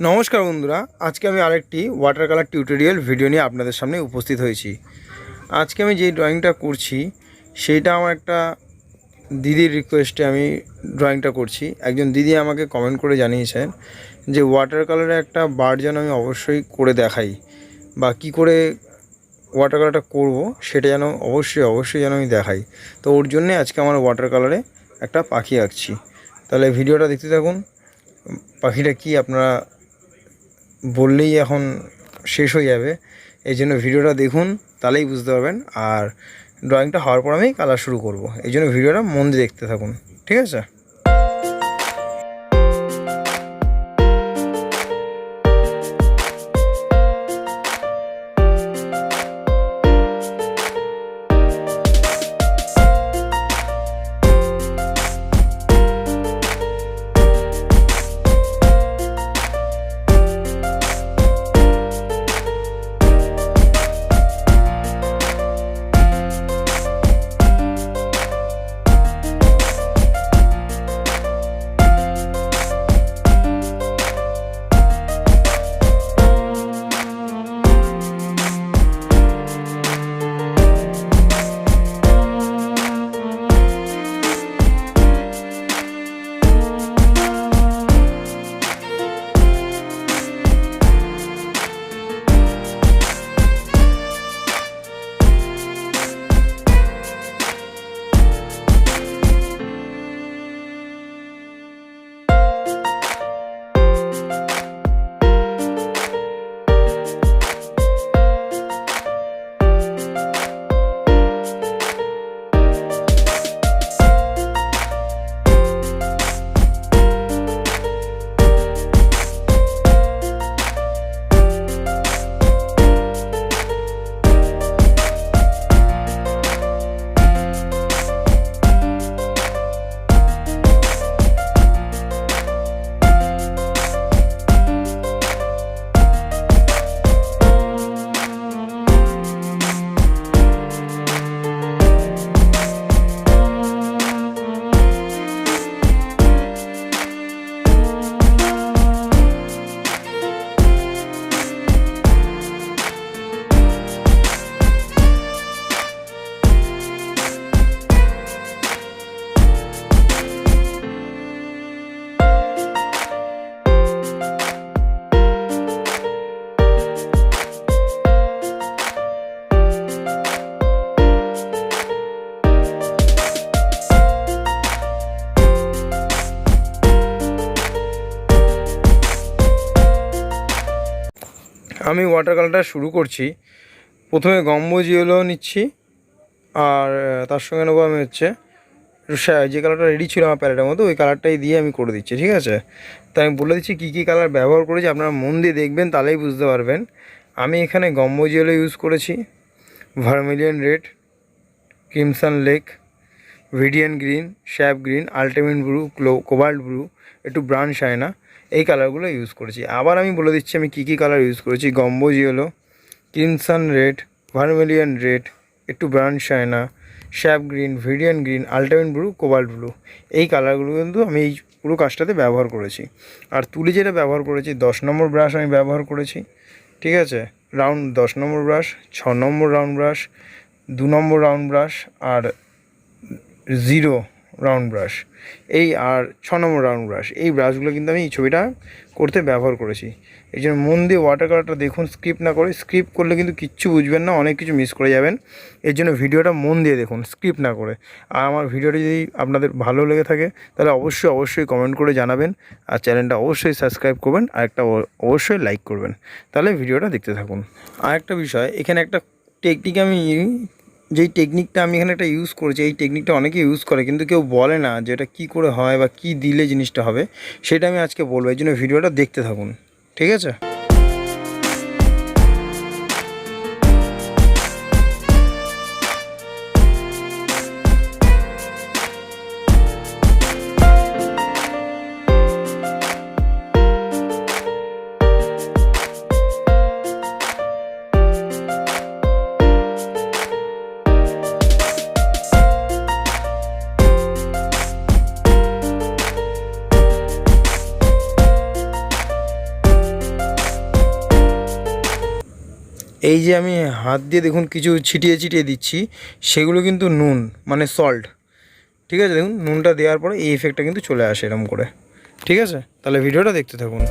নমস্কার বন্ধুরা, আজকে আমি আরেকটি ওয়াটার কালার টিউটোরিয়াল ভিডিও নিয়ে আপনাদের সামনে উপস্থিত হয়েছি। আজকে আমি যে ড্রয়িংটা করছি সেইটা আমার একটা দিদির রিকোয়েস্টে আমি ড্রয়িংটা করছি। একজন দিদি আমাকে কমেন্ট করে জানিয়েছেন যে ওয়াটার কালারে একটা বার্ড যেন আমি অবশ্যই করে দেখাই, বা কি করে ওয়াটার কালারটা করব সেটা যেন অবশ্যই যেন আমি দেখাই। তো ওর জন্যে আজকে আমার ওয়াটার কালারে একটা পাখি আঁকছি। তাহলে ভিডিওটা দেখতে থাকুন। পাখিটা কি আপনারা বললেই এখন শেষ হয়ে যাবে, এই জন্য ভিডিওটা দেখুন, তাহলেই বুঝতে পারবেন। আর ড্রয়িংটা হওয়ার পর আমি কালার শুরু করব, এই জন্য ভিডিওটা মন দিয়ে দেখতে থাকুন, ঠিক আছে? আমি ওয়াটার কালারটা শুরু করছি। প্রথমে গম্বুজ ইয়েলো নিচ্ছি, আর তার সঙ্গে নেবো আমি যে কালারটা রেডি ছিল আমার প্যালেটের মতো, ওই কালারটাই দিয়ে আমি করে দিচ্ছি, ঠিক আছে? তাই আমি বলে দিচ্ছি কী কী কালার ব্যবহার করেছি, আপনারা মন দিয়ে দেখবেন, তাহলেই বুঝতে পারবেন। আমি এখানে গম্বুজ ইয়েলো ইউজ করেছি, vermilion red, crimson lake, viridian green, sap green, ultimate blue, cobalt blue, একটু ব্রাউন শাইনা, এই কালারগুলো ইউজ করেছি। আবার আমি বলে দিচ্ছি আমি কী কী কালার ইউজ করেছি। Gamboge yellow, crimson red, vermilion red, একটু brown sienna, sap green, viridian green, ultimate blue, cobalt blue, এই কালারগুলো কিন্তু আমি এই পুরো কাজটাতে ব্যবহার করেছি। আর তুলি যেটা ব্যবহার করেছি, 10 নম্বর ব্রাশ আমি ব্যবহার করেছি, ঠিক আছে? রাউন্ড 10 নম্বর ব্রাশ, 6 নম্বর রাউন্ড ব্রাশ, 2 নম্বর রাউন্ড ব্রাশ, আর 0 রাউন্ড ব্রাশ, এই আর 6 নম্বর রাউন্ড ব্রাশ, এই ব্রাশগুলো কিন্তু আমি এই ছবিটা করতে ব্যবহার করেছি। এই জন্য মন দিয়ে ওয়াটার কালারটা দেখুন, স্কিপ না করে। স্কিপ করলে কিন্তু কিচ্ছু বুঝবেন না, অনেক কিছু মিস করে যাবেন। এর জন্য ভিডিওটা মন দিয়ে দেখুন, স্কিপ না করে। আর আমার ভিডিওটি যদি আপনাদের ভালো লেগে থাকে তাহলে অবশ্যই কমেন্ট করে জানাবেন, আর চ্যানেলটা অবশ্যই সাবস্ক্রাইব করবেন, আর একটা অবশ্যই লাইক করবেন। তাহলে ভিডিওটা দেখতে থাকুন। আর একটা বিষয়, এখানে একটা টেকনিক যেই টেকনিকটা আমি এখানে একটা ইউজ করেছি, এই টেকনিকটা অনেকে ইউজ করে কিন্তু কেউ বলে না যে এটা কী করে হয় বা কী দিলে জিনিসটা হবে, সেটা আমি আজকে বলবো। এই জন্য ভিডিওটা দেখতে থাকুন, ঠিক আছে? এই যে আমি হাত দিয়ে দেখুন কিছু ছিটিয়ে ছিটিয়ে দিচ্ছি, সেগুলো কিন্তু নুন, মানে সল্ট। ঠিক আছে, দেখুন নুনটা দেওয়ার পরে এই এফেক্টটা কিন্তু চলে আসে এরকম করে। ঠিক আছে, তাহলে ভিডিওটা দেখতে থাকুন।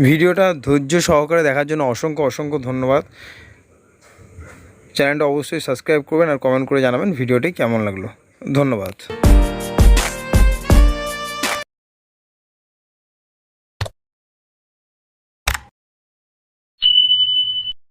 ভিডিওটা ধৈর্য সহকারে দেখার জন্য অসংখ্য ধন্যবাদ। চ্যানেলটা অবশ্যই সাবস্ক্রাইব করবেন আর কমেন্ট করে জানাবেন ভিডিওটি কেমন লাগলো। ধন্যবাদ।